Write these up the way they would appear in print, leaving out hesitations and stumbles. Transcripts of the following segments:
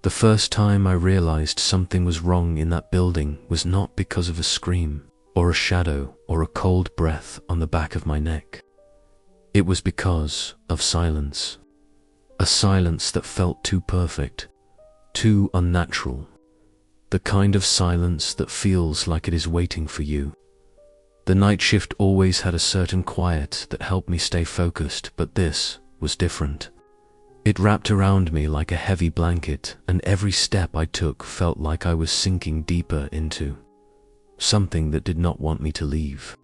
The first time I realized something was wrong in that building was not because of a scream, or a shadow, or a cold breath on the back of my neck. It was because of silence. A silence that felt too perfect, too unnatural. The kind of silence that feels like it is waiting for you. The night shift always had a certain quiet that helped me stay focused, but this was different. It wrapped around me like a heavy blanket, and every step I took felt like I was sinking deeper into something that did not want me to leave.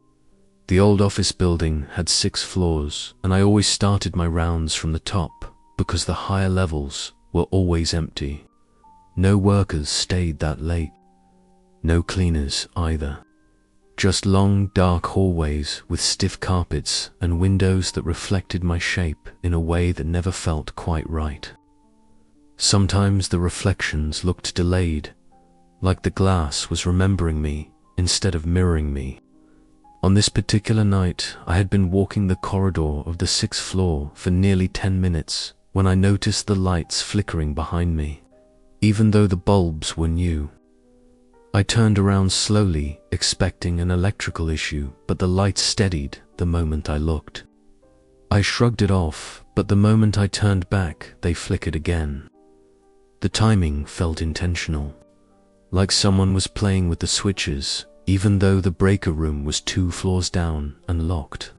The old office building had 6 floors, and I always started my rounds from the top because the higher levels were always empty. No workers stayed that late. No cleaners either. Just long, dark hallways with stiff carpets and windows that reflected my shape in a way that never felt quite right. Sometimes the reflections looked delayed, like the glass was remembering me instead of mirroring me. On this particular night, I had been walking the corridor of the 6th floor for nearly 10 minutes when I noticed the lights flickering behind me, even though the bulbs were new. I turned around slowly, expecting an electrical issue, but the lights steadied the moment I looked. I shrugged it off, but the moment I turned back, they flickered again. The timing felt intentional, like someone was playing with the switches, even though the breaker room was 2 floors down and locked.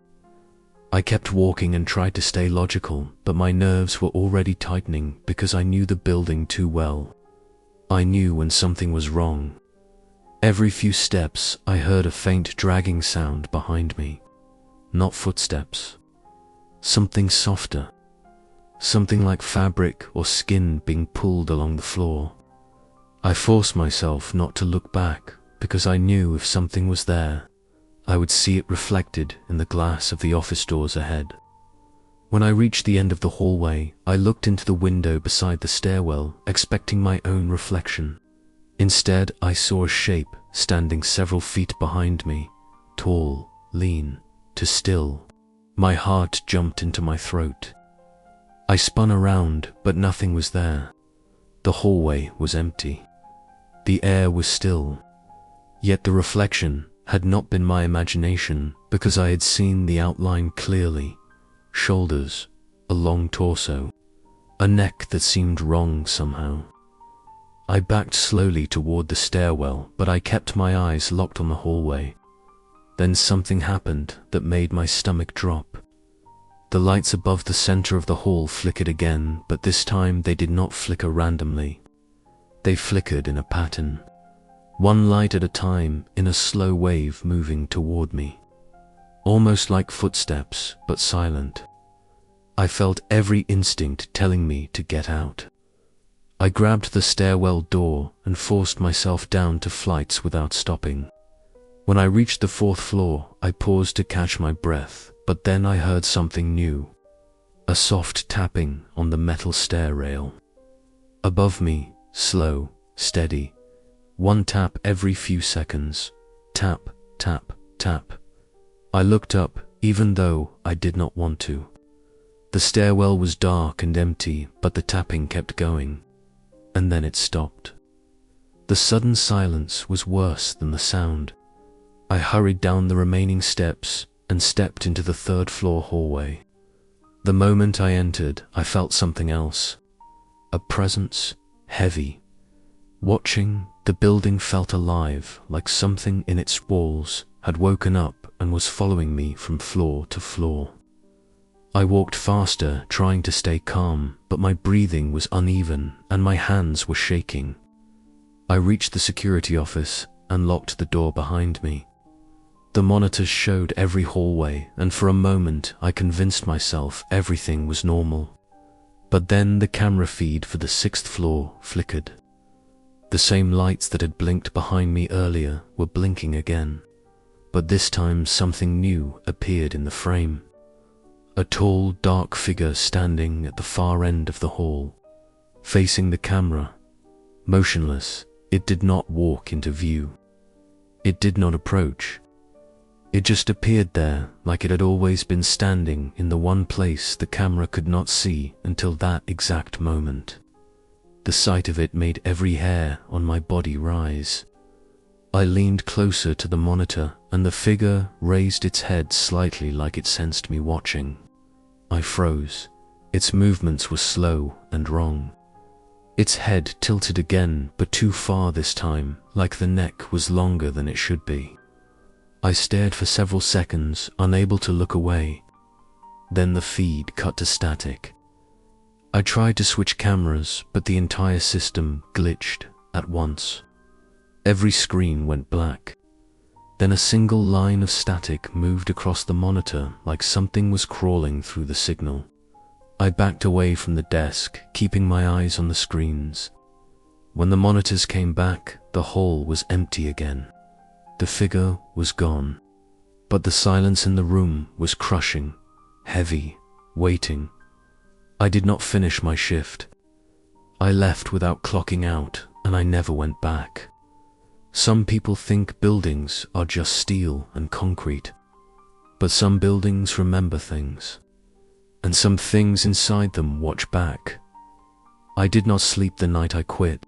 I kept walking and tried to stay logical, but my nerves were already tightening because I knew the building too well. I knew when something was wrong. Every few steps, I heard a faint dragging sound behind me. Not footsteps. Something softer. Something like fabric or skin being pulled along the floor. I forced myself not to look back because I knew if something was there, I would see it reflected in the glass of the office doors ahead. When I reached the end of the hallway, I looked into the window beside the stairwell, expecting my own reflection. Instead, I saw a shape standing several feet behind me, tall, lean, to still. My heart jumped into my throat. I spun around, but nothing was there. The hallway was empty. The air was still. Yet the reflection had not been my imagination because I had seen the outline clearly. Shoulders, a long torso, a neck that seemed wrong somehow. I backed slowly toward the stairwell, but I kept my eyes locked on the hallway. Then something happened that made my stomach drop. The lights above the center of the hall flickered again, but this time they did not flicker randomly. They flickered in a pattern, one light at a time, in a slow wave moving toward me. Almost like footsteps, but silent. I felt every instinct telling me to get out. I grabbed the stairwell door and forced myself down to flights without stopping. When I reached the 4th floor, I paused to catch my breath, but then I heard something new. A soft tapping on the metal stair rail. Above me, slow, steady. One tap every few seconds. Tap, tap, tap. I looked up, even though I did not want to. The stairwell was dark and empty, but the tapping kept going. And then it stopped. The sudden silence was worse than the sound. I hurried down the remaining steps and stepped into the 3rd floor hallway. The moment I entered, I felt something else. A presence, heavy. Watching, the building felt alive, like something in its walls had woken up and was following me from floor to floor. I walked faster, trying to stay calm, but my breathing was uneven and my hands were shaking. I reached the security office and locked the door behind me. The monitors showed every hallway, and for a moment I convinced myself everything was normal. But then the camera feed for the 6th floor flickered. The same lights that had blinked behind me earlier were blinking again, but this time something new appeared in the frame. A tall, dark figure standing at the far end of the hall, facing the camera. Motionless, it did not walk into view. It did not approach. It just appeared there, like it had always been standing in the one place the camera could not see until that exact moment. The sight of it made every hair on my body rise. I leaned closer to the monitor, and the figure raised its head slightly like it sensed me watching. I froze. Its movements were slow and wrong. Its head tilted again, but too far this time, like the neck was longer than it should be. I stared for several seconds, unable to look away. Then the feed cut to static. I tried to switch cameras, but the entire system glitched at once. Every screen went black. Then a single line of static moved across the monitor like something was crawling through the signal. I backed away from the desk, keeping my eyes on the screens. When the monitors came back, the hall was empty again. The figure was gone, but the silence in the room was crushing, heavy, waiting. I did not finish my shift. I left without clocking out, and I never went back. Some people think buildings are just steel and concrete, but some buildings remember things, and some things inside them watch back. I did not sleep the night I quit.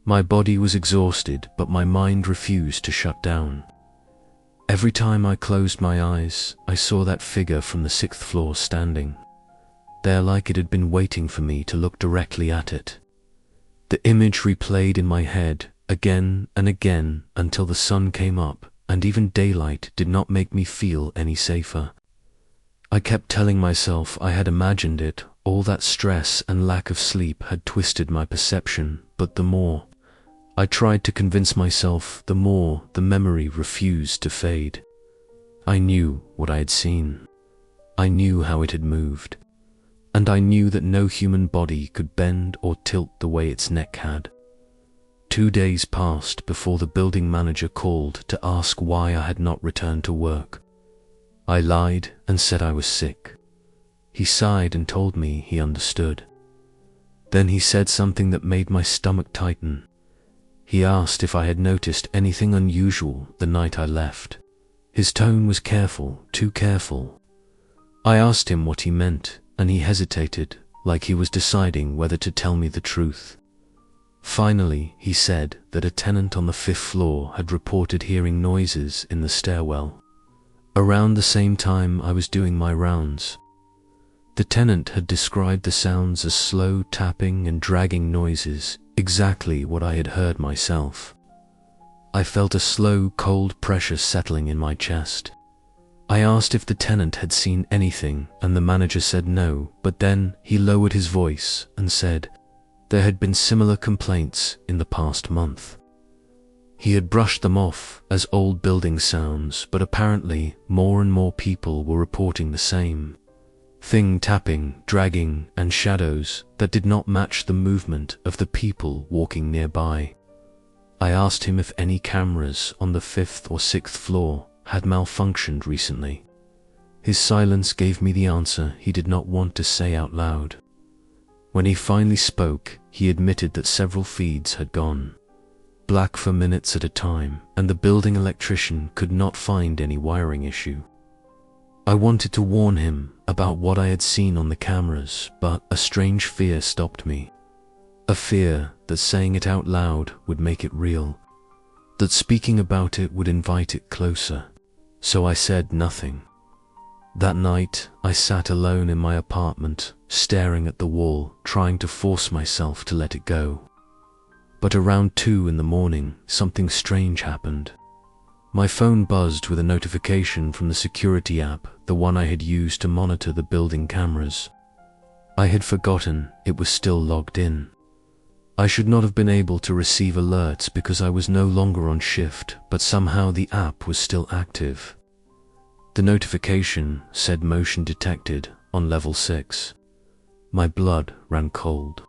My body was exhausted, but my mind refused to shut down. Every time I closed my eyes, I saw that figure from the 6th floor standing there like it had been waiting for me to look directly at it. The image replayed in my head again and again until the sun came up, and even daylight did not make me feel any safer. I kept telling myself I had imagined it, all that stress and lack of sleep had twisted my perception, but the more I tried to convince myself, the more the memory refused to fade. I knew what I had seen. I knew how it had moved. And I knew that no human body could bend or tilt the way its neck had. 2 days passed before the building manager called to ask why I had not returned to work. I lied and said I was sick. He sighed and told me he understood. Then he said something that made my stomach tighten. He asked if I had noticed anything unusual the night I left. His tone was careful, too careful. I asked him what he meant, and he hesitated, like he was deciding whether to tell me the truth. Finally, he said that a tenant on the 5th floor had reported hearing noises in the stairwell. Around the same time I was doing my rounds. The tenant had described the sounds as slow tapping and dragging noises, exactly what I had heard myself. I felt a slow, cold pressure settling in my chest. I asked if the tenant had seen anything, and the manager said no, but then he lowered his voice and said there had been similar complaints in the past month. He had brushed them off as old building sounds, but apparently more and more people were reporting the same thing, tapping, dragging, and shadows that did not match the movement of the people walking nearby. I asked him if any cameras on the 5th or 6th floor had malfunctioned recently. His silence gave me the answer he did not want to say out loud. When he finally spoke, he admitted that several feeds had gone black for minutes at a time, and the building electrician could not find any wiring issue. I wanted to warn him about what I had seen on the cameras, but a strange fear stopped me. A fear that saying it out loud would make it real, that speaking about it would invite it closer. So I said nothing. That night, I sat alone in my apartment, staring at the wall, trying to force myself to let it go. But around 2 in the morning, something strange happened. My phone buzzed with a notification from the security app, the one I had used to monitor the building cameras. I had forgotten it was still logged in. I should not have been able to receive alerts because I was no longer on shift, but somehow the app was still active. The notification said motion detected on level 6. My blood ran cold.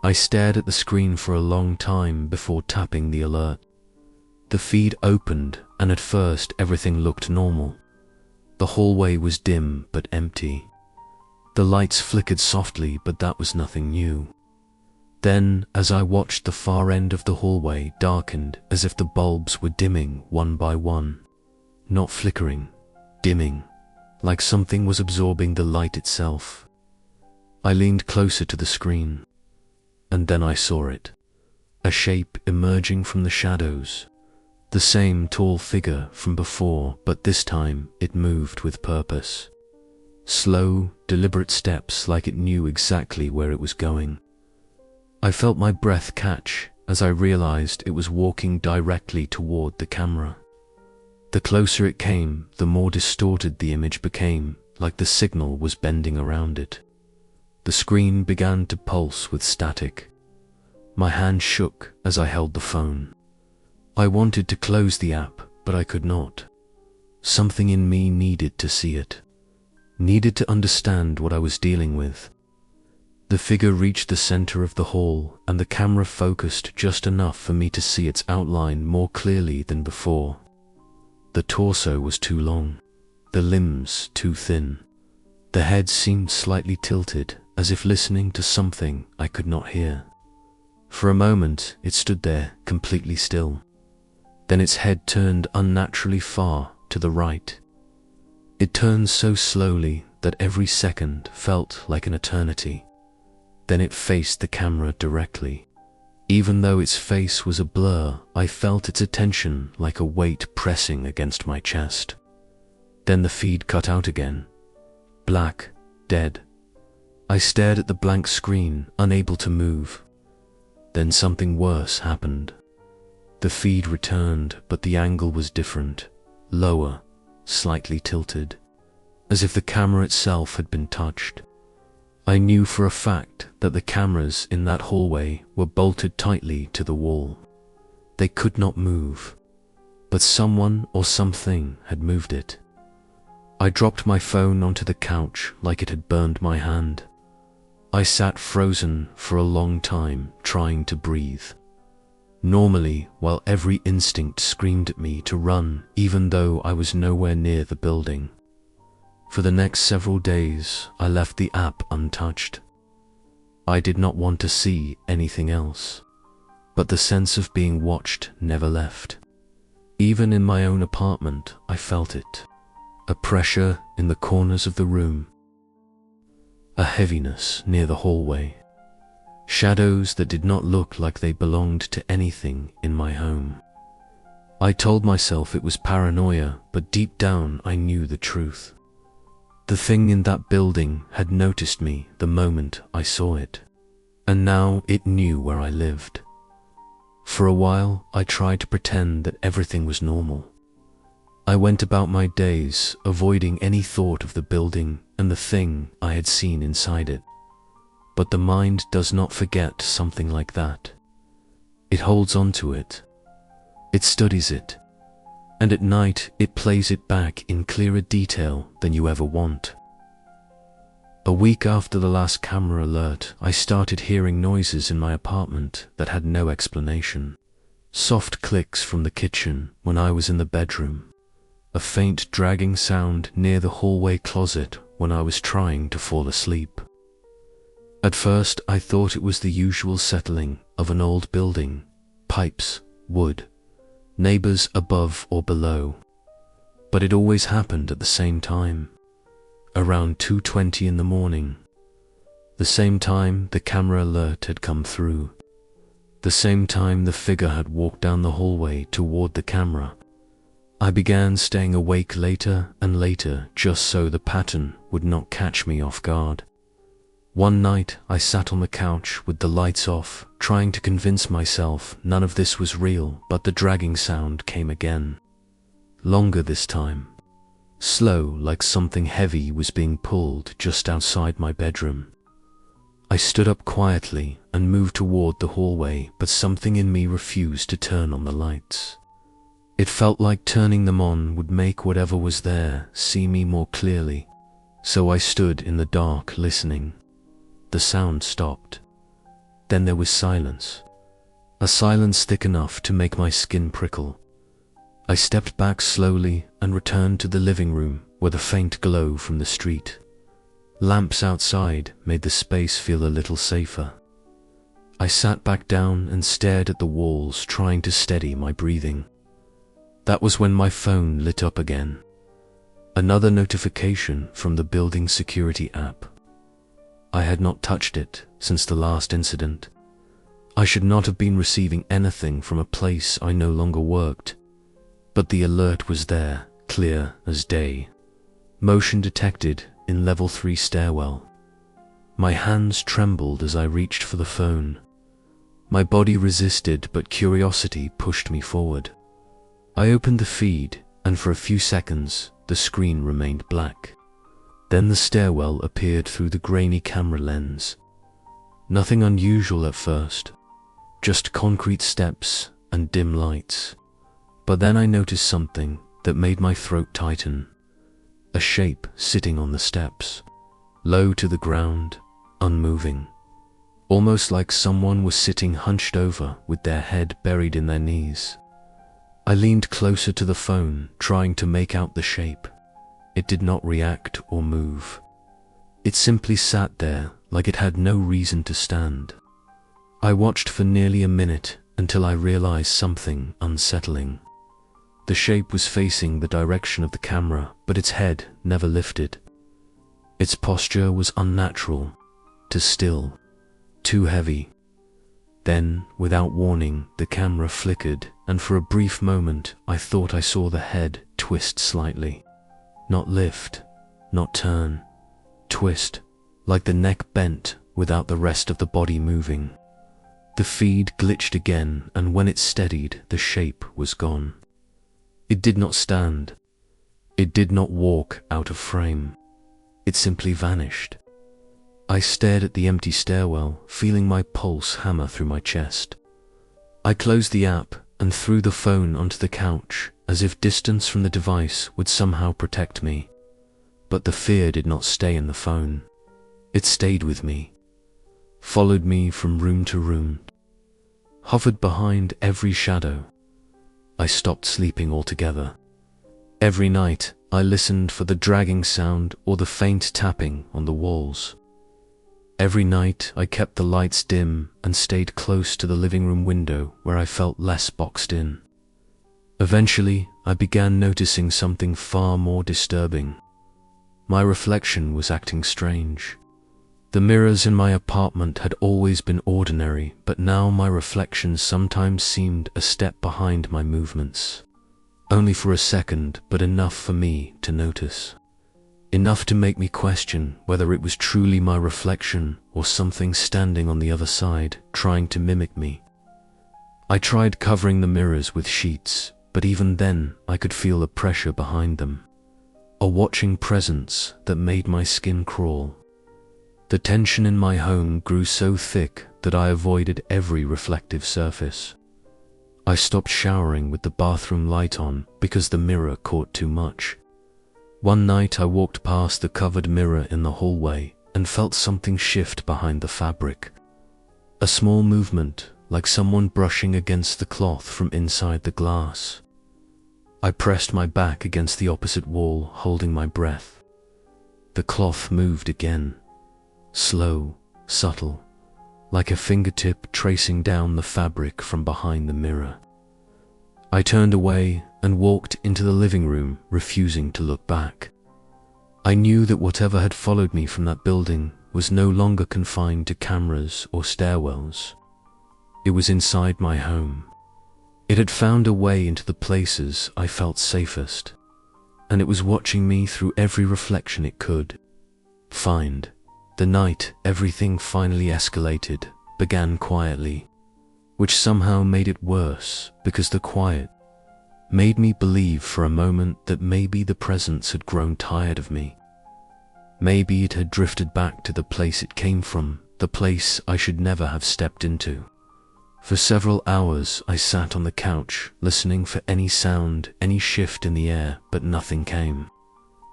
I stared at the screen for a long time before tapping the alert. The feed opened, and at first everything looked normal. The hallway was dim but empty. The lights flickered softly, but that was nothing new. Then, as I watched, the far end of the hallway darkened as if the bulbs were dimming one by one. Not flickering, dimming, like something was absorbing the light itself. I leaned closer to the screen. and then I saw it. A shape emerging from the shadows. The same tall figure from before, but this time it moved with purpose. Slow, deliberate steps, like it knew exactly where it was going. I felt my breath catch as I realized it was walking directly toward the camera. The closer it came, the more distorted the image became, like the signal was bending around it. The screen began to pulse with static. My hand shook as I held the phone. I wanted to close the app, but I could not. Something in me needed to see it, needed to understand what I was dealing with. The figure reached the center of the hall, and the camera focused just enough for me to see its outline more clearly than before. The torso was too long, the limbs too thin. The head seemed slightly tilted, as if listening to something I could not hear. For a moment, it stood there, completely still. Then its head turned unnaturally far to the right. It turned so slowly that every second felt like an eternity. Then it faced the camera directly. Even though its face was a blur, I felt its attention like a weight pressing against my chest. Then the feed cut out again. Black, dead. I stared at the blank screen, unable to move. Then something worse happened. The feed returned, but the angle was different, lower, slightly tilted, as if the camera itself had been touched. I knew for a fact that the cameras in that hallway were bolted tightly to the wall. They could not move, but someone or something had moved it. I dropped my phone onto the couch like it had burned my hand. I sat frozen for a long time, trying to breathe. Normally, while every instinct screamed at me to run, even though I was nowhere near the building. For the next several days, I left the app untouched. I did not want to see anything else, but the sense of being watched never left. Even in my own apartment, I felt it. A pressure in the corners of the room. A heaviness near the hallway. Shadows that did not look like they belonged to anything in my home. I told myself it was paranoia, but deep down I knew the truth. The thing in that building had noticed me the moment I saw it, and now it knew where I lived. For a while, I tried to pretend that everything was normal. I went about my days, avoiding any thought of the building and the thing I had seen inside it. But the mind does not forget something like that. It holds on to it. It studies it. And at night, it plays it back in clearer detail than you ever want. A week after the last camera alert, I started hearing noises in my apartment that had no explanation. Soft clicks from the kitchen when I was in the bedroom. A faint dragging sound near the hallway closet when I was trying to fall asleep. At first, I thought it was the usual settling of an old building, pipes, wood, neighbors above or below. But it always happened at the same time, around 2:20 in the morning. The same time the camera alert had come through. The same time the figure had walked down the hallway toward the camera. I began staying awake later and later just so the pattern would not catch me off guard. One night I sat on the couch with the lights off, trying to convince myself none of this was real, but the dragging sound came again. Longer this time. Slow, like something heavy was being pulled just outside my bedroom. I stood up quietly and moved toward the hallway, but something in me refused to turn on the lights. It felt like turning them on would make whatever was there see me more clearly, so I stood in the dark listening. The sound stopped. Then there was silence. A silence thick enough to make my skin prickle. I stepped back slowly and returned to the living room where the faint glow from the street. Lamps outside made the space feel a little safer. I sat back down and stared at the walls, trying to steady my breathing. That was when my phone lit up again. Another notification from the building security app. I had not touched it since the last incident, I should not have been receiving anything from a place I no longer worked, but the alert was there, clear as day. Motion detected in level 3 stairwell. My hands trembled as I reached for the phone. My body resisted, but curiosity pushed me forward. I opened the feed, and for a few seconds, the screen remained black. Then the stairwell appeared through the grainy camera lens. Nothing unusual at first, just concrete steps and dim lights. But then I noticed something that made my throat tighten. A shape sitting on the steps, low to the ground, unmoving. Almost like someone was sitting hunched over with their head buried in their knees. I leaned closer to the phone, trying to make out the shape. It did not react or move. It simply sat there like it had no reason to stand. I watched for nearly a minute until I realized something unsettling. The shape was facing the direction of the camera, but its head never lifted. Its posture was unnatural, too still, too heavy. Then, without warning, the camera flickered, and for a brief moment I thought I saw the head twist slightly. Not lift, not turn, twist, like the neck bent without the rest of the body moving. The feed glitched again, and when it steadied, the shape was gone. It did not stand. It did not walk out of frame. It simply vanished. I stared at the empty stairwell, feeling my pulse hammer through my chest. I closed the app and threw the phone onto the couch, as if distance from the device would somehow protect me. But the fear did not stay in the phone. It stayed with me, followed me from room to room, hovered behind every shadow. I stopped sleeping altogether. Every night, I listened for the dragging sound or the faint tapping on the walls. Every night, I kept the lights dim and stayed close to the living room window where I felt less boxed in. Eventually, I began noticing something far more disturbing. My reflection was acting strange. The mirrors in my apartment had always been ordinary, but now my reflection sometimes seemed a step behind my movements. Only for a second, but enough for me to notice. Enough to make me question whether it was truly my reflection or something standing on the other side, trying to mimic me. I tried covering the mirrors with sheets, but even then I could feel the pressure behind them. A watching presence that made my skin crawl. The tension in my home grew so thick that I avoided every reflective surface. I stopped showering with the bathroom light on because the mirror caught too much. One night I walked past the covered mirror in the hallway and felt something shift behind the fabric. A small movement, like someone brushing against the cloth from inside the glass. I pressed my back against the opposite wall, holding my breath. The cloth moved again. Slow, subtle, like a fingertip tracing down the fabric from behind the mirror. I turned away and walked into the living room, refusing to look back. I knew that whatever had followed me from that building was no longer confined to cameras or stairwells. It was inside my home. It had found a way into the places I felt safest, and it was watching me through every reflection it could find. The night everything finally escalated began quietly, which somehow made it worse because the quiet made me believe for a moment that maybe the presence had grown tired of me. Maybe it had drifted back to the place it came from, the place I should never have stepped into. For several hours I sat on the couch, listening for any sound, any shift in the air, but nothing came.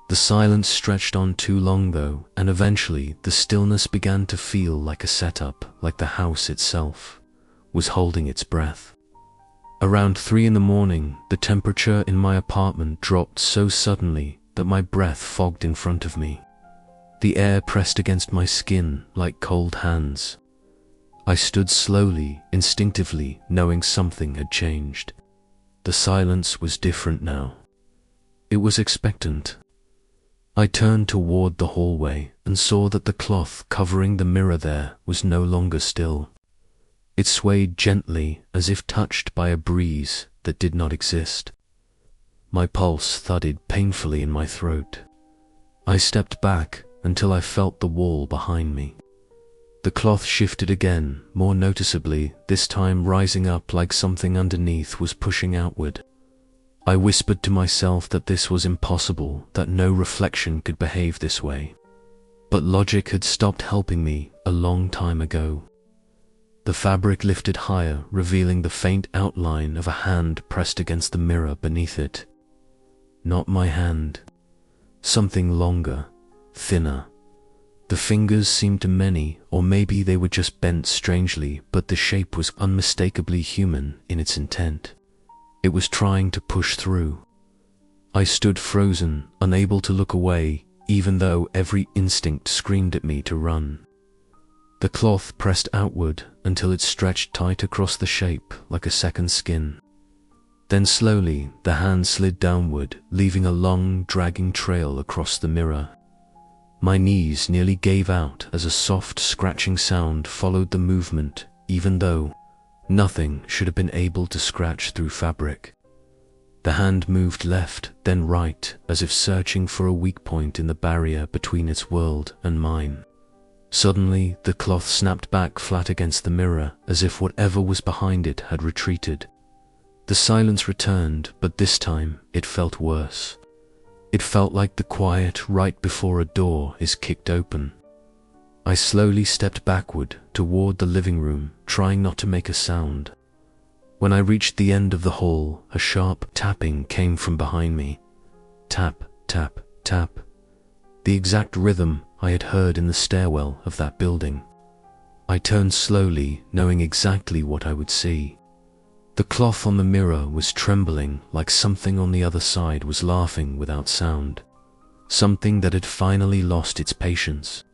The silence stretched on too long though, and eventually the stillness began to feel like a setup, like the house itself was holding its breath. Around 3 in the morning, the temperature in my apartment dropped so suddenly that my breath fogged in front of me. The air pressed against my skin like cold hands. I stood slowly, instinctively, knowing something had changed. The silence was different now. It was expectant. I turned toward the hallway and saw that the cloth covering the mirror there was no longer still. It swayed gently as if touched by a breeze that did not exist. My pulse thudded painfully in my throat. I stepped back until I felt the wall behind me. The cloth shifted again, more noticeably, this time rising up like something underneath was pushing outward. I whispered to myself that this was impossible, that no reflection could behave this way. But logic had stopped helping me a long time ago. The fabric lifted higher, revealing the faint outline of a hand pressed against the mirror beneath it. Not my hand. Something longer, thinner. The fingers seemed to many, or maybe they were just bent strangely, but the shape was unmistakably human in its intent. It was trying to push through. I stood frozen, unable to look away, even though every instinct screamed at me to run. The cloth pressed outward until it stretched tight across the shape like a second skin. Then slowly, the hand slid downward, leaving a long, dragging trail across the mirror. My knees nearly gave out as a soft, scratching sound followed the movement, even though nothing should have been able to scratch through fabric. The hand moved left, then right, as if searching for a weak point in the barrier between its world and mine. Suddenly, the cloth snapped back flat against the mirror, as if whatever was behind it had retreated. The silence returned, but this time it felt worse. It felt like the quiet right before a door is kicked open. I slowly stepped backward toward the living room, trying not to make a sound. When I reached the end of the hall, a sharp tapping came from behind me. Tap, tap, tap. The exact rhythm I had heard in the stairwell of that building. I turned slowly, knowing exactly what I would see. The cloth on the mirror was trembling like something on the other side was laughing without sound. Something that had finally lost its patience.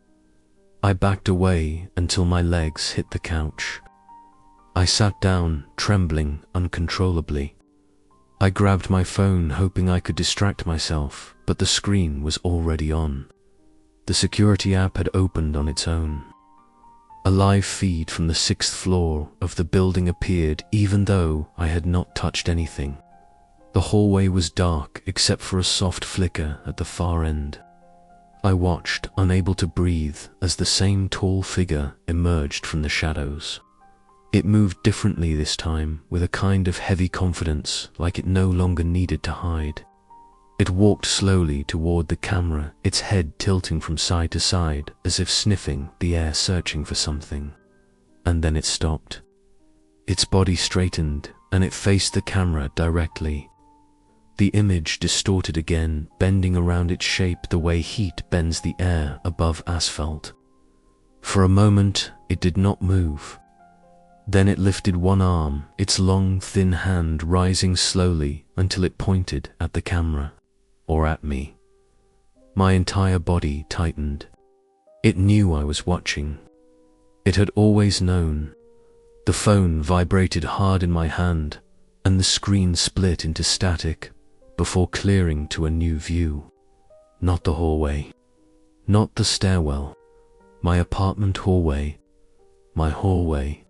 I backed away until my legs hit the couch. I sat down, trembling uncontrollably. I grabbed my phone, hoping I could distract myself, but the screen was already on. The security app had opened on its own. A live feed from the 6th floor of the building appeared, even though I had not touched anything. The hallway was dark except for a soft flicker at the far end. I watched, unable to breathe, as the same tall figure emerged from the shadows. It moved differently this time, with a kind of heavy confidence, like it no longer needed to hide. It walked slowly toward the camera, its head tilting from side to side, as if sniffing the air, searching for something. And then it stopped. Its body straightened, and it faced the camera directly. The image distorted again, bending around its shape the way heat bends the air above asphalt. For a moment, it did not move. Then it lifted one arm, its long, thin hand rising slowly until it pointed at the camera, or at me. My entire body tightened. It knew I was watching. It had always known. The phone vibrated hard in my hand, and the screen split into static before clearing to a new view. Not the hallway. Not the stairwell. My apartment hallway. My hallway.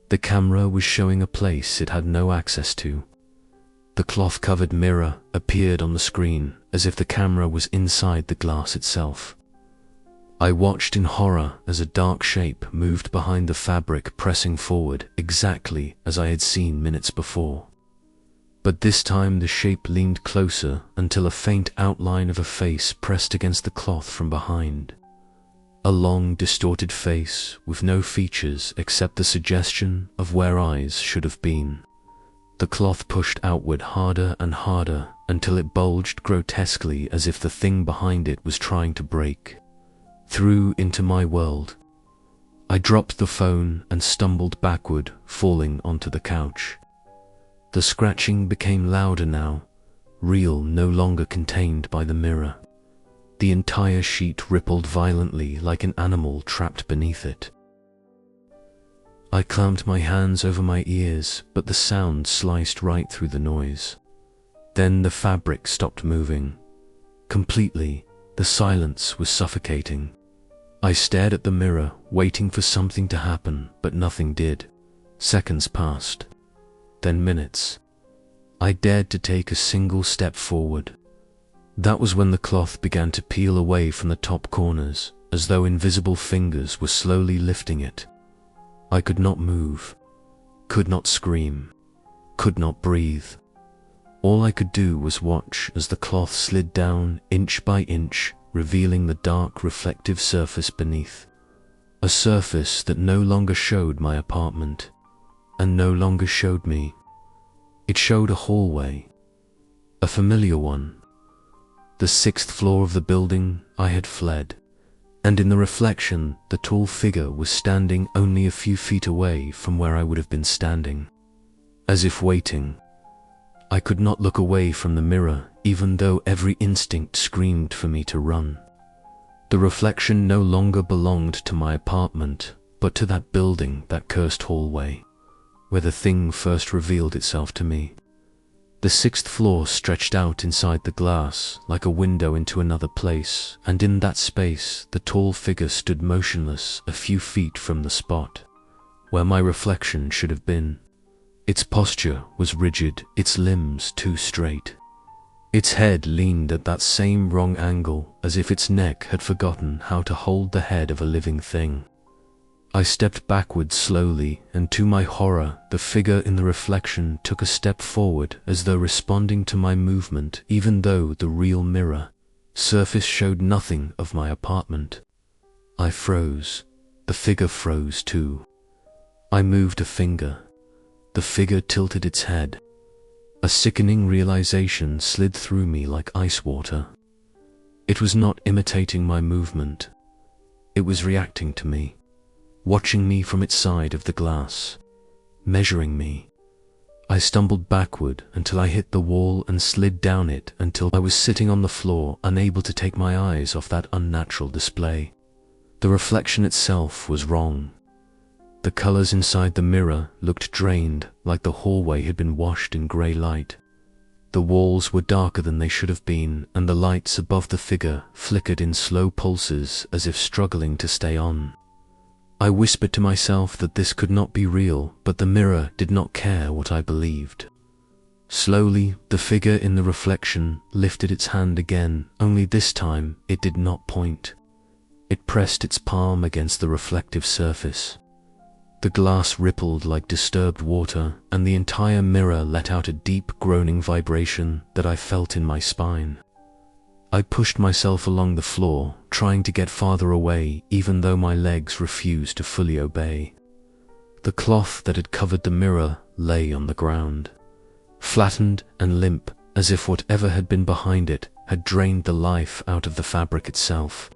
The camera was showing a place it had no access to. The cloth-covered mirror appeared on the screen, as if the camera was inside the glass itself. I watched in horror as a dark shape moved behind the fabric, pressing forward exactly as I had seen minutes before. But this time the shape leaned closer until a faint outline of a face pressed against the cloth from behind. A long, distorted face with no features except the suggestion of where eyes should have been. The cloth pushed outward harder and harder until it bulged grotesquely, as if the thing behind it was trying to break through into my world. I dropped the phone and stumbled backward, falling onto the couch. The scratching became louder now, real, no longer contained by the mirror. The entire sheet rippled violently like an animal trapped beneath it. I clamped my hands over my ears, but the sound sliced right through the noise. Then the fabric stopped moving. Completely, the silence was suffocating. I stared at the mirror, waiting for something to happen, but nothing did. Seconds passed, then minutes. I dared to take a single step forward. That was when the cloth began to peel away from the top corners, as though invisible fingers were slowly lifting it. I could not move, could not scream, could not breathe. All I could do was watch as the cloth slid down inch by inch, revealing the dark, reflective surface beneath. A surface that no longer showed my apartment, and no longer showed me. It showed a hallway, a familiar one. The 6th floor of the building I had fled, and in the reflection, the tall figure was standing only a few feet away from where I would have been standing, as if waiting. I could not look away from the mirror, even though every instinct screamed for me to run. The reflection no longer belonged to my apartment, but to that building, that cursed hallway, where the thing first revealed itself to me. The 6th floor stretched out inside the glass, like a window into another place, and in that space, the tall figure stood motionless a few feet from the spot where my reflection should have been. Its posture was rigid, its limbs too straight. Its head leaned at that same wrong angle, as if its neck had forgotten how to hold the head of a living thing. I stepped backwards slowly, and to my horror, the figure in the reflection took a step forward as though responding to my movement, even though the real mirror surface showed nothing of my apartment. I froze. The figure froze too. I moved a finger. The figure tilted its head. A sickening realization slid through me like ice water. It was not imitating my movement. It was reacting to me, watching me from its side of the glass, measuring me. I stumbled backward until I hit the wall and slid down it until I was sitting on the floor, unable to take my eyes off that unnatural display. The reflection itself was wrong. The colors inside the mirror looked drained, like the hallway had been washed in grey light. The walls were darker than they should have been, and the lights above the figure flickered in slow pulses as if struggling to stay on. I whispered to myself that this could not be real, but the mirror did not care what I believed. Slowly, the figure in the reflection lifted its hand again, only this time it did not point. It pressed its palm against the reflective surface. The glass rippled like disturbed water, and the entire mirror let out a deep groaning vibration that I felt in my spine. I pushed myself along the floor, trying to get farther away, even though my legs refused to fully obey. The cloth that had covered the mirror lay on the ground, flattened and limp, as if whatever had been behind it had drained the life out of the fabric itself.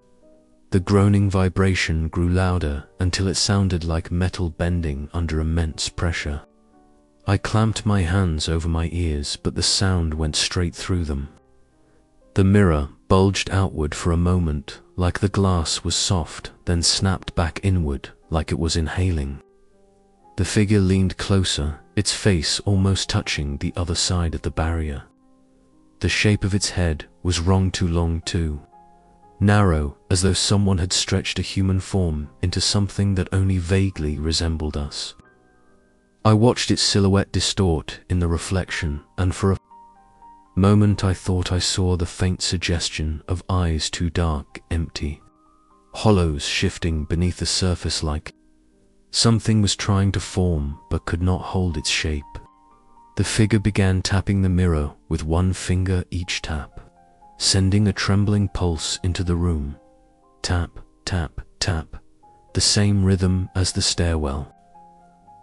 The groaning vibration grew louder until it sounded like metal bending under immense pressure. I clamped my hands over my ears, but the sound went straight through them. The mirror bulged outward for a moment, like the glass was soft, then snapped back inward, like it was inhaling. The figure leaned closer, its face almost touching the other side of the barrier. The shape of its head was wrong too long too. Narrow, as though someone had stretched a human form into something that only vaguely resembled us. I watched its silhouette distort in the reflection, and for a moment I thought I saw the faint suggestion of eyes too dark, empty, hollows shifting beneath the surface like something was trying to form but could not hold its shape. The figure began tapping the mirror with one finger each tap, sending a trembling pulse into the room. Tap, tap, tap, the same rhythm as the stairwell,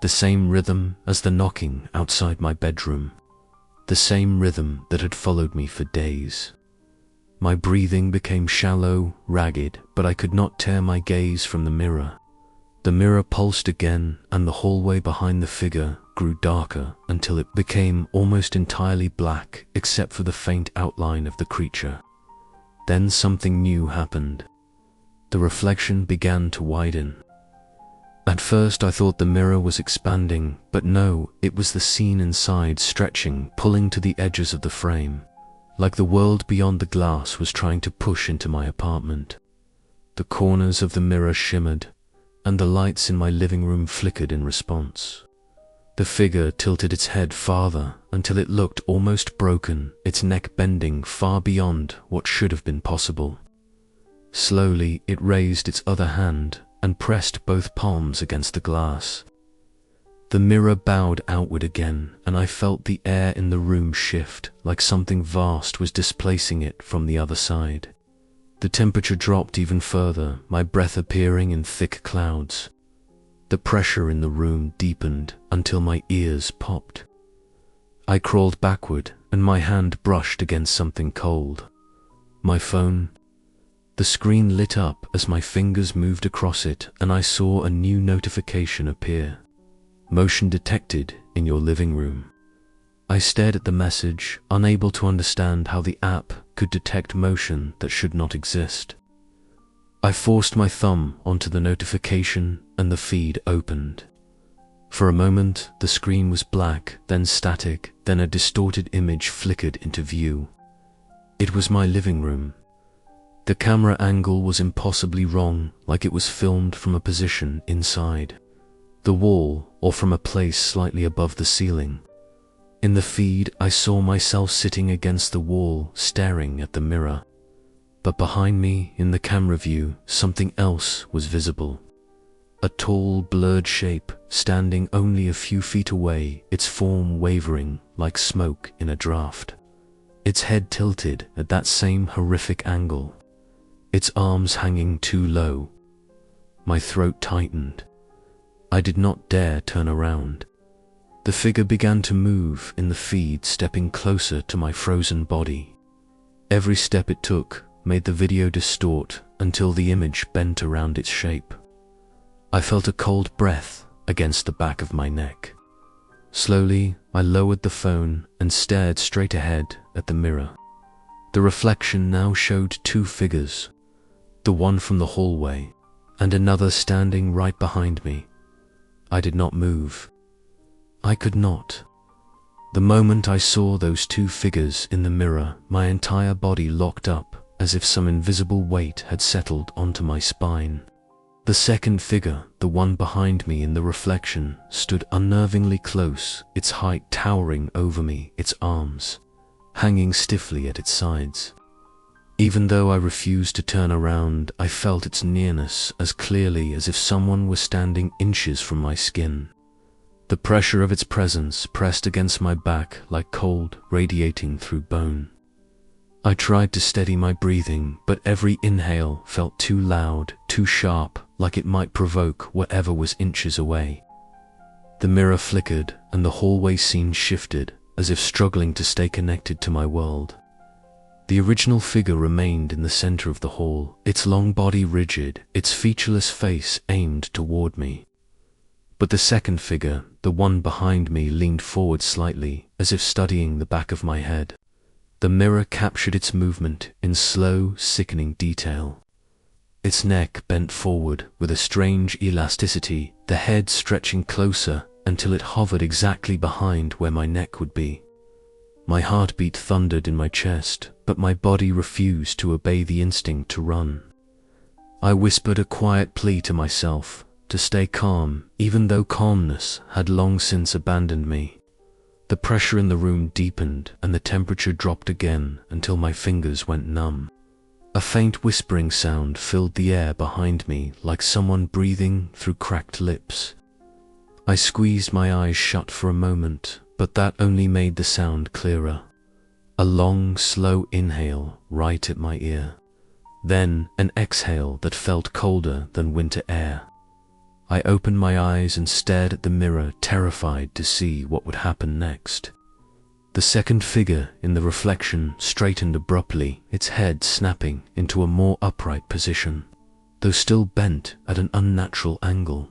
the same rhythm as the knocking outside my bedroom, the same rhythm that had followed me for days. My breathing became shallow, ragged, but I could not tear my gaze from the mirror. The mirror pulsed again, and the hallway behind the figure grew darker until it became almost entirely black except for the faint outline of the creature. Then something new happened. The reflection began to widen. At first I thought the mirror was expanding, but no, it was the scene inside stretching, pulling to the edges of the frame, like the world beyond the glass was trying to push into my apartment. The corners of the mirror shimmered, and the lights in my living room flickered in response. The figure tilted its head farther until it looked almost broken, its neck bending far beyond what should have been possible. Slowly, it raised its other hand and pressed both palms against the glass. The mirror bowed outward again, and I felt the air in the room shift, like something vast was displacing it from the other side. The temperature dropped even further, my breath appearing in thick clouds. The pressure in the room deepened until my ears popped. I crawled backward, and my hand brushed against something cold. My phone. The screen lit up as my fingers moved across it, and I saw a new notification appear. Motion detected in your living room. I stared at the message, unable to understand how the app could detect motion that should not exist. I forced my thumb onto the notification and the feed opened. For a moment, the screen was black, then static, then a distorted image flickered into view. It was my living room. The camera angle was impossibly wrong, like it was filmed from a position inside the wall or from a place slightly above the ceiling. In the feed, I saw myself sitting against the wall, staring at the mirror. But behind me, in the camera view, something else was visible. A tall, blurred shape, standing only a few feet away, its form wavering like smoke in a draft. Its head tilted at that same horrific angle, its arms hanging too low. My throat tightened. I did not dare turn around. The figure began to move in the feed, stepping closer to my frozen body. Every step it took made the video distort until the image bent around its shape. I felt a cold breath against the back of my neck. Slowly, I lowered the phone and stared straight ahead at the mirror. The reflection now showed two figures, the one from the hallway and another standing right behind me. I did not move. I could not. The moment I saw those two figures in the mirror, my entire body locked up as if some invisible weight had settled onto my spine. The second figure, the one behind me in the reflection, stood unnervingly close, its height towering over me, its arms hanging stiffly at its sides. Even though I refused to turn around, I felt its nearness as clearly as if someone were standing inches from my skin. The pressure of its presence pressed against my back like cold radiating through bone. I tried to steady my breathing, but every inhale felt too loud, too sharp, like it might provoke whatever was inches away. The mirror flickered, and the hallway scene shifted, as if struggling to stay connected to my world. The original figure remained in the center of the hall, its long body rigid, its featureless face aimed toward me. But the second figure, the one behind me, leaned forward slightly, as if studying the back of my head. The mirror captured its movement in slow, sickening detail. Its neck bent forward with a strange elasticity, the head stretching closer until it hovered exactly behind where my neck would be. My heartbeat thundered in my chest, but my body refused to obey the instinct to run. I whispered a quiet plea to myself to stay calm, even though calmness had long since abandoned me. The pressure in the room deepened, and the temperature dropped again until my fingers went numb. A faint whispering sound filled the air behind me, like someone breathing through cracked lips. I squeezed my eyes shut for a moment, but that only made the sound clearer. A long, slow inhale right at my ear. Then an exhale that felt colder than winter air. I opened my eyes and stared at the mirror, terrified to see what would happen next. The second figure in the reflection straightened abruptly, its head snapping into a more upright position, though still bent at an unnatural angle.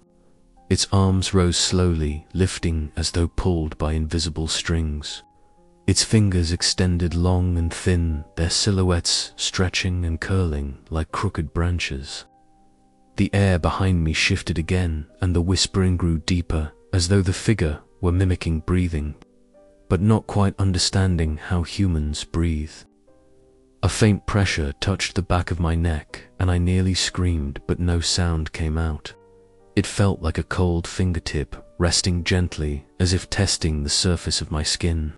Its arms rose slowly, lifting as though pulled by invisible strings. Its fingers extended long and thin, their silhouettes stretching and curling like crooked branches. The air behind me shifted again, and the whispering grew deeper, as though the figure were mimicking breathing, but not quite understanding how humans breathe. A faint pressure touched the back of my neck, and I nearly screamed, but no sound came out. It felt like a cold fingertip resting gently as if testing the surface of my skin.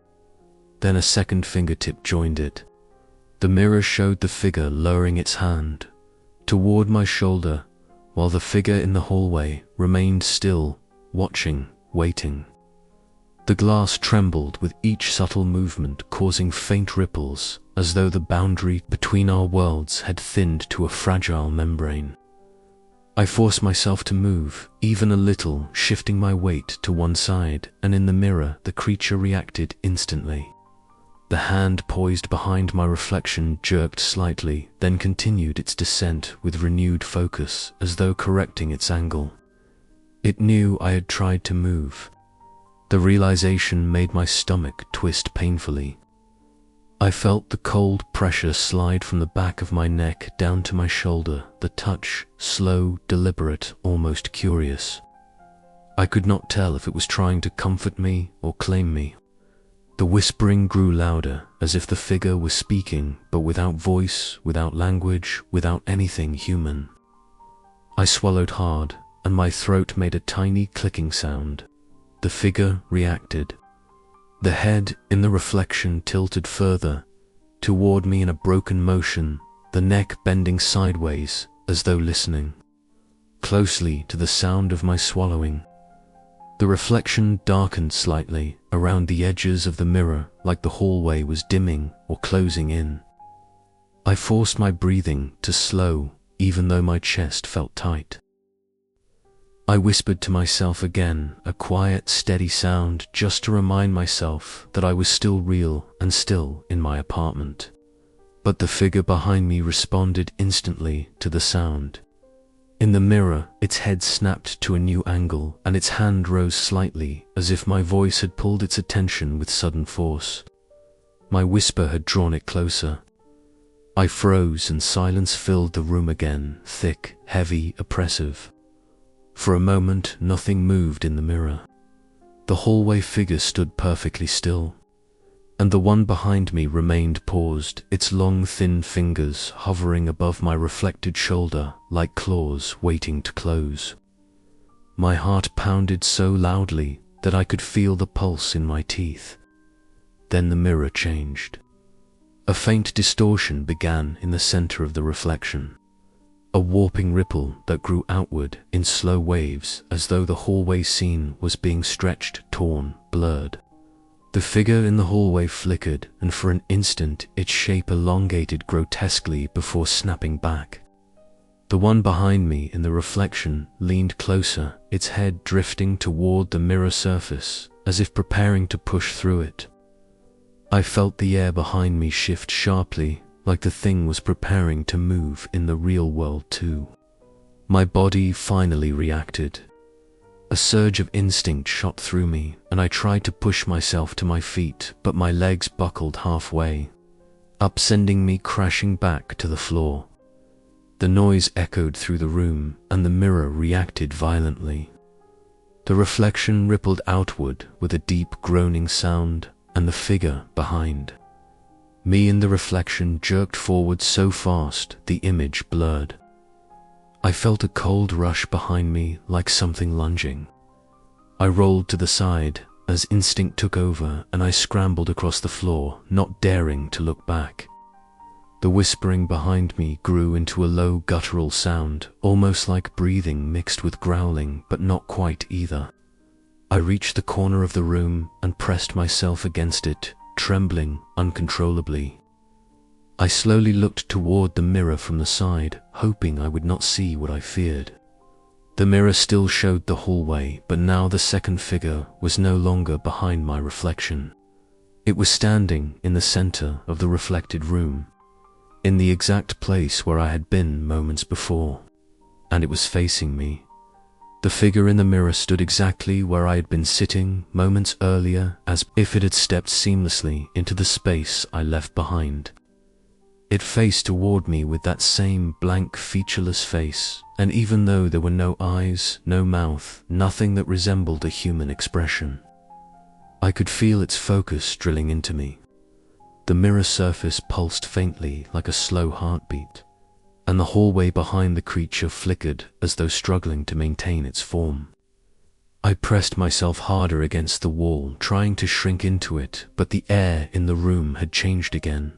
Then a second fingertip joined it. The mirror showed the figure lowering its hand toward my shoulder, while the figure in the hallway remained still, watching, waiting. The glass trembled with each subtle movement, causing faint ripples, as though the boundary between our worlds had thinned to a fragile membrane. I forced myself to move, even a little, shifting my weight to one side, and in the mirror the creature reacted instantly. The hand poised behind my reflection jerked slightly, then continued its descent with renewed focus, as though correcting its angle. It knew I had tried to move. The realization made my stomach twist painfully. I felt the cold pressure slide from the back of my neck down to my shoulder, the touch slow, deliberate, almost curious. I could not tell if it was trying to comfort me or claim me. The whispering grew louder, as if the figure was speaking, but without voice, without language, without anything human. I swallowed hard, and my throat made a tiny clicking sound. The figure reacted. The head in the reflection tilted further, toward me in a broken motion, the neck bending sideways, as though listening closely to the sound of my swallowing. The reflection darkened slightly around the edges of the mirror, like the hallway was dimming or closing in. I forced my breathing to slow, even though my chest felt tight. I whispered to myself again, a quiet, steady sound, just to remind myself that I was still real and still in my apartment. But the figure behind me responded instantly to the sound. In the mirror, its head snapped to a new angle, and its hand rose slightly, as if my voice had pulled its attention with sudden force. My whisper had drawn it closer. I froze, and silence filled the room again, thick, heavy, oppressive. For a moment, nothing moved in the mirror. The hallway figure stood perfectly still, and the one behind me remained paused, its long, thin fingers hovering above my reflected shoulder like claws waiting to close. My heart pounded so loudly that I could feel the pulse in my teeth. Then the mirror changed. A faint distortion began in the center of the reflection. A warping ripple that grew outward in slow waves, as though the hallway scene was being stretched, torn, blurred. The figure in the hallway flickered, and for an instant its shape elongated grotesquely before snapping back. The one behind me in the reflection leaned closer, its head drifting toward the mirror surface, as if preparing to push through it. I felt the air behind me shift sharply, like the thing was preparing to move in the real world too. My body finally reacted. A surge of instinct shot through me, and I tried to push myself to my feet, but my legs buckled halfway, upsending me crashing back to the floor. The noise echoed through the room, and the mirror reacted violently. The reflection rippled outward with a deep groaning sound, and the figure behind me in the reflection jerked forward so fast the image blurred. I felt a cold rush behind me like something lunging. I rolled to the side as instinct took over, and I scrambled across the floor, not daring to look back. The whispering behind me grew into a low guttural sound, almost like breathing mixed with growling, but not quite either. I reached the corner of the room and pressed myself against it, trembling uncontrollably. I slowly looked toward the mirror from the side, hoping I would not see what I feared. The mirror still showed the hallway, but now the second figure was no longer behind my reflection. It was standing in the center of the reflected room, in the exact place where I had been moments before, and it was facing me. The figure in the mirror stood exactly where I had been sitting moments earlier, as if it had stepped seamlessly into the space I left behind. It faced toward me with that same blank, featureless face, and even though there were no eyes, no mouth, nothing that resembled a human expression, I could feel its focus drilling into me. The mirror surface pulsed faintly like a slow heartbeat, and the hallway behind the creature flickered as though struggling to maintain its form. I pressed myself harder against the wall, trying to shrink into it, but the air in the room had changed again.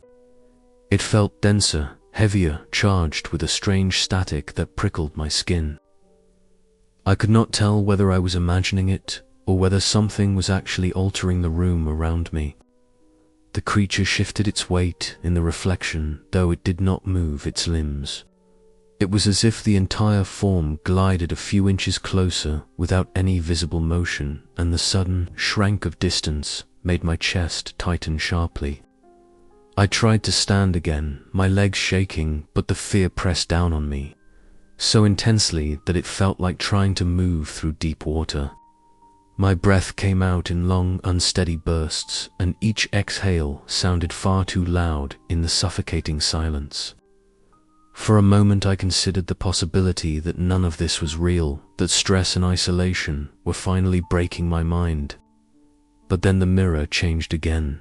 It felt denser, heavier, charged with a strange static that prickled my skin. I could not tell whether I was imagining it or whether something was actually altering the room around me. The creature shifted its weight in the reflection, though it did not move its limbs. It was as if the entire form glided a few inches closer without any visible motion, and the sudden shrank of distance made my chest tighten sharply. I tried to stand again, my legs shaking, but the fear pressed down on me, so intensely that it felt like trying to move through deep water. My breath came out in long, unsteady bursts, and each exhale sounded far too loud in the suffocating silence. For a moment I considered the possibility that none of this was real, that stress and isolation were finally breaking my mind. But then the mirror changed again.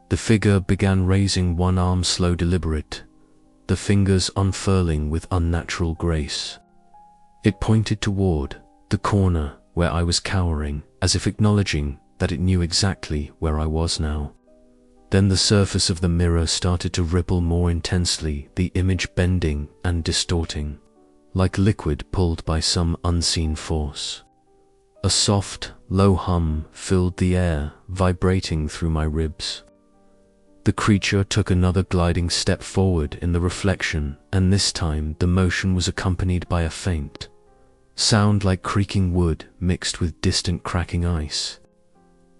The figure began raising one arm slow, deliberate, the fingers unfurling with unnatural grace. It pointed toward the corner where I was cowering, as if acknowledging that it knew exactly where I was now. Then the surface of the mirror started to ripple more intensely, the image bending and distorting, like liquid pulled by some unseen force. A soft, low hum filled the air, vibrating through my ribs. The creature took another gliding step forward in the reflection, and this time the motion was accompanied by a faint sound like creaking wood mixed with distant cracking ice.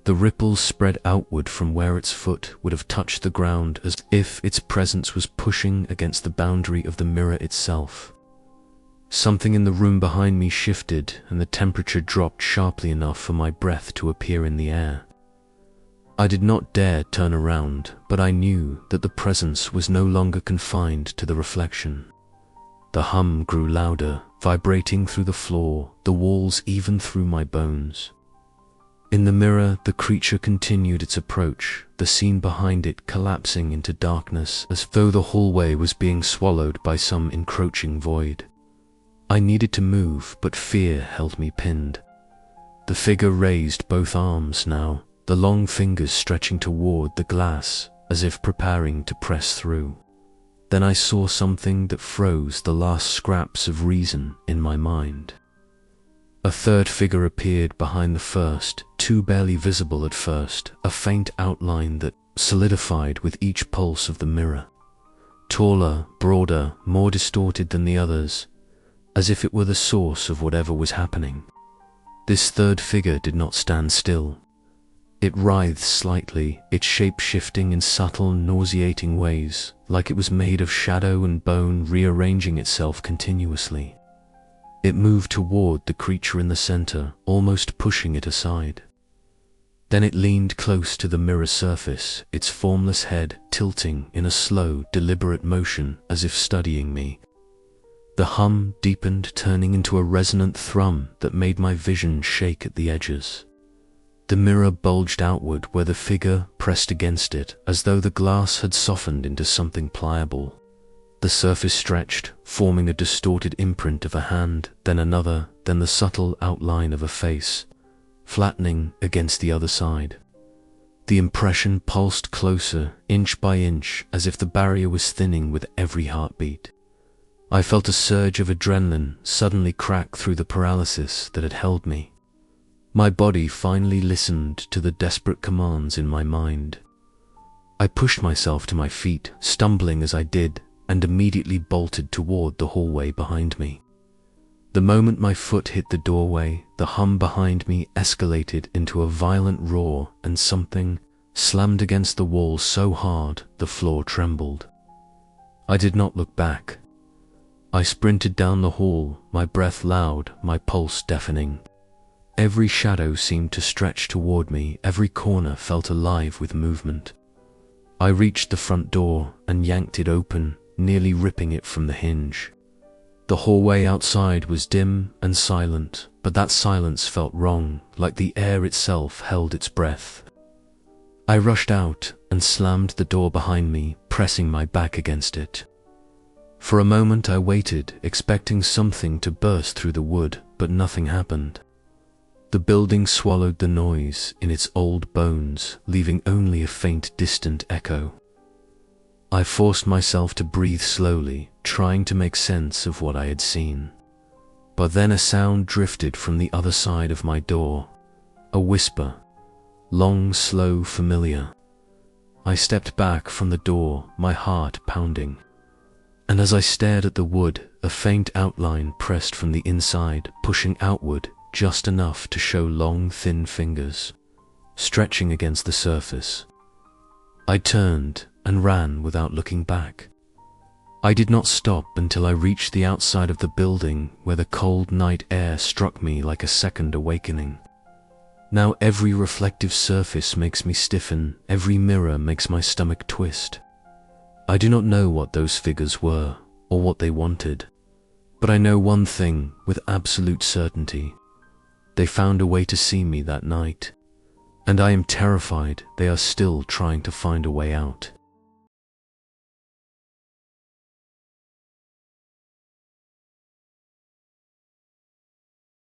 The ripples spread outward from where its foot would have touched the ground, as if its presence was pushing against the boundary of the mirror itself. Something in the room behind me shifted, and the temperature dropped sharply enough for my breath to appear in the air. I did not dare turn around, but I knew that the presence was no longer confined to the reflection. The hum grew louder, vibrating through the floor, the walls, even through my bones. In the mirror, the creature continued its approach, the scene behind it collapsing into darkness as though the hallway was being swallowed by some encroaching void. I needed to move, but fear held me pinned. The figure raised both arms now, the long fingers stretching toward the glass as if preparing to press through. Then I saw something that froze the last scraps of reason in my mind. A third figure appeared behind the first, too barely visible at first, a faint outline that solidified with each pulse of the mirror. Taller, broader, more distorted than the others, as if it were the source of whatever was happening. This third figure did not stand still. It writhed slightly, its shape shifting in subtle, nauseating ways, like it was made of shadow and bone, rearranging itself continuously. It moved toward the creature in the center, almost pushing it aside. Then it leaned close to the mirror surface, its formless head tilting in a slow, deliberate motion as if studying me. The hum deepened, turning into a resonant thrum that made my vision shake at the edges. The mirror bulged outward where the figure pressed against it, as though the glass had softened into something pliable. The surface stretched, forming a distorted imprint of a hand, then another, then the subtle outline of a face, flattening against the other side. The impression pulsed closer, inch by inch, as if the barrier was thinning with every heartbeat. I felt a surge of adrenaline suddenly crack through the paralysis that had held me. My body finally listened to the desperate commands in my mind. I pushed myself to my feet, stumbling as I did, and immediately bolted toward the hallway behind me. The moment my foot hit the doorway, the hum behind me escalated into a violent roar, and something slammed against the wall so hard the floor trembled. I did not look back. I sprinted down the hall, my breath loud, my pulse deafening. Every shadow seemed to stretch toward me, every corner felt alive with movement. I reached the front door and yanked it open, nearly ripping it from the hinge. The hallway outside was dim and silent, but that silence felt wrong, like the air itself held its breath. I rushed out and slammed the door behind me, pressing my back against it. For a moment I waited, expecting something to burst through the wood, but nothing happened. The building swallowed the noise in its old bones, leaving only a faint, distant echo. I forced myself to breathe slowly, trying to make sense of what I had seen. But then a sound drifted from the other side of my door. A whisper. Long, slow, familiar. I stepped back from the door, my heart pounding. And as I stared at the wood, a faint outline pressed from the inside, pushing outward just enough to show long, thin fingers, stretching against the surface. I turned and ran without looking back. I did not stop until I reached the outside of the building, where the cold night air struck me like a second awakening. Now every reflective surface makes me stiffen, every mirror makes my stomach twist. I do not know what those figures were, or what they wanted, but I know one thing with absolute certainty. They found a way to see me that night, and I am terrified they are still trying to find a way out.